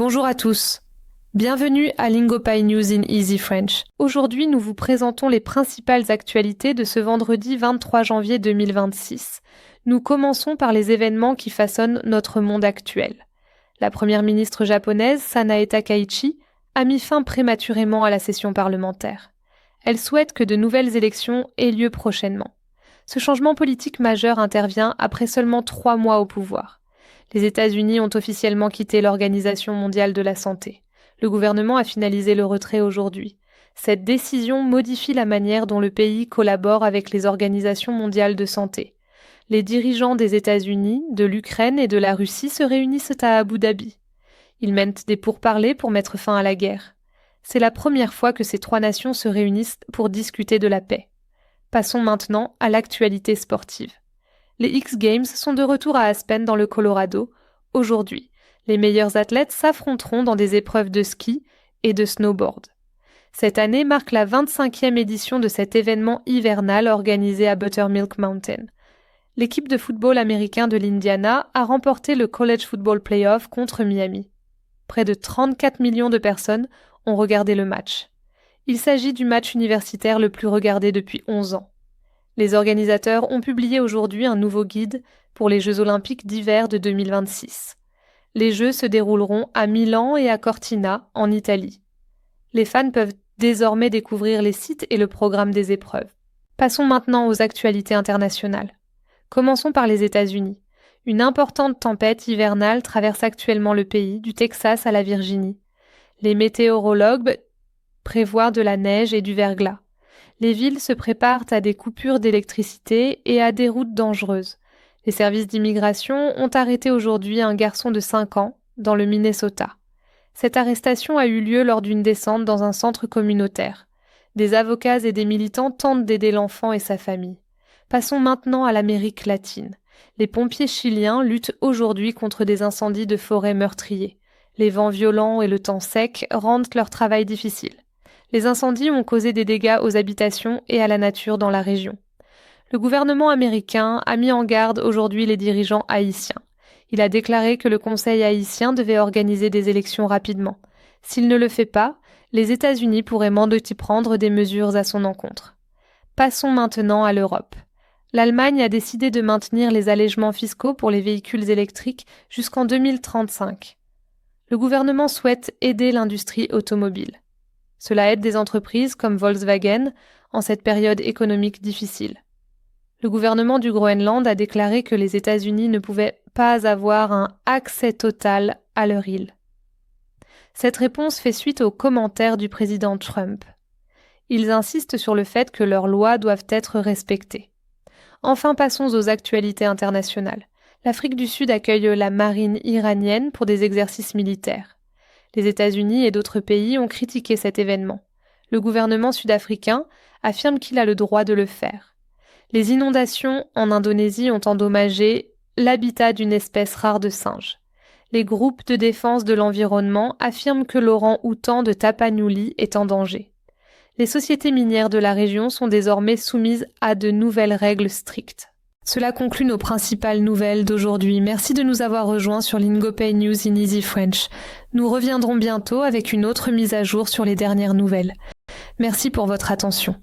Bonjour à tous. Bienvenue à Lingopay News in Easy French. Aujourd'hui, nous vous présentons les principales actualités de ce vendredi 23 janvier 2026. Nous commençons par les événements qui façonnent notre monde actuel. La première ministre japonaise, Sanae Takaichi, a mis fin prématurément à la session parlementaire. Elle souhaite que de nouvelles élections aient lieu prochainement. Ce changement politique majeur intervient après seulement 3 mois au pouvoir. Les États-Unis ont officiellement quitté l'Organisation mondiale de la santé. Le gouvernement a finalisé le retrait aujourd'hui. Cette décision modifie la manière dont le pays collabore avec les organisations mondiales de santé. Les dirigeants des États-Unis, de l'Ukraine et de la Russie se réunissent à Abu Dhabi. Ils mènent des pourparlers pour mettre fin à la guerre. C'est la première fois que ces 3 nations se réunissent pour discuter de la paix. Passons maintenant à l'actualité sportive. Les X Games sont de retour à Aspen dans le Colorado. Aujourd'hui, les meilleurs athlètes s'affronteront dans des épreuves de ski et de snowboard. Cette année marque la 25e édition de cet événement hivernal organisé à Buttermilk Mountain. L'équipe de football américain de l'Indiana a remporté le College Football Playoff contre Miami. Près de 34 millions de personnes ont regardé le match. Il s'agit du match universitaire le plus regardé depuis 11 ans. Les organisateurs ont publié aujourd'hui un nouveau guide pour les Jeux olympiques d'hiver de 2026. Les Jeux se dérouleront à Milan et à Cortina, en Italie. Les fans peuvent désormais découvrir les sites et le programme des épreuves. Passons maintenant aux actualités internationales. Commençons par les États-Unis. Une importante tempête hivernale traverse actuellement le pays, du Texas à la Virginie. Les météorologues prévoient de la neige et du verglas. Les villes se préparent à des coupures d'électricité et à des routes dangereuses. Les services d'immigration ont arrêté aujourd'hui un garçon de 5 ans dans le Minnesota. Cette arrestation a eu lieu lors d'une descente dans un centre communautaire. Des avocats et des militants tentent d'aider l'enfant et sa famille. Passons maintenant à l'Amérique latine. Les pompiers chiliens luttent aujourd'hui contre des incendies de forêt meurtriers. Les vents violents et le temps sec rendent leur travail difficile. Les incendies ont causé des dégâts aux habitations et à la nature dans la région. Le gouvernement américain a mis en garde aujourd'hui les dirigeants haïtiens. Il a déclaré que le Conseil haïtien devait organiser des élections rapidement. S'il ne le fait pas, les États-Unis pourraient mandater prendre des mesures à son encontre. Passons maintenant à l'Europe. L'Allemagne a décidé de maintenir les allègements fiscaux pour les véhicules électriques jusqu'en 2035. Le gouvernement souhaite aider l'industrie automobile. Cela aide des entreprises comme Volkswagen en cette période économique difficile. Le gouvernement du Groenland a déclaré que les États-Unis ne pouvaient pas avoir un accès total à leur île. Cette réponse fait suite aux commentaires du président Trump. Ils insistent sur le fait que leurs lois doivent être respectées. Enfin, passons aux actualités internationales. L'Afrique du Sud accueille la marine iranienne pour des exercices militaires. Les États-Unis et d'autres pays ont critiqué cet événement. Le gouvernement sud-africain affirme qu'il a le droit de le faire. Les inondations en Indonésie ont endommagé l'habitat d'une espèce rare de singes. Les groupes de défense de l'environnement affirment que l'orang-outan de Tapanuli est en danger. Les sociétés minières de la région sont désormais soumises à de nouvelles règles strictes. Cela conclut nos principales nouvelles d'aujourd'hui. Merci de nous avoir rejoints sur Lingopay News in Easy French. Nous reviendrons bientôt avec une autre mise à jour sur les dernières nouvelles. Merci pour votre attention.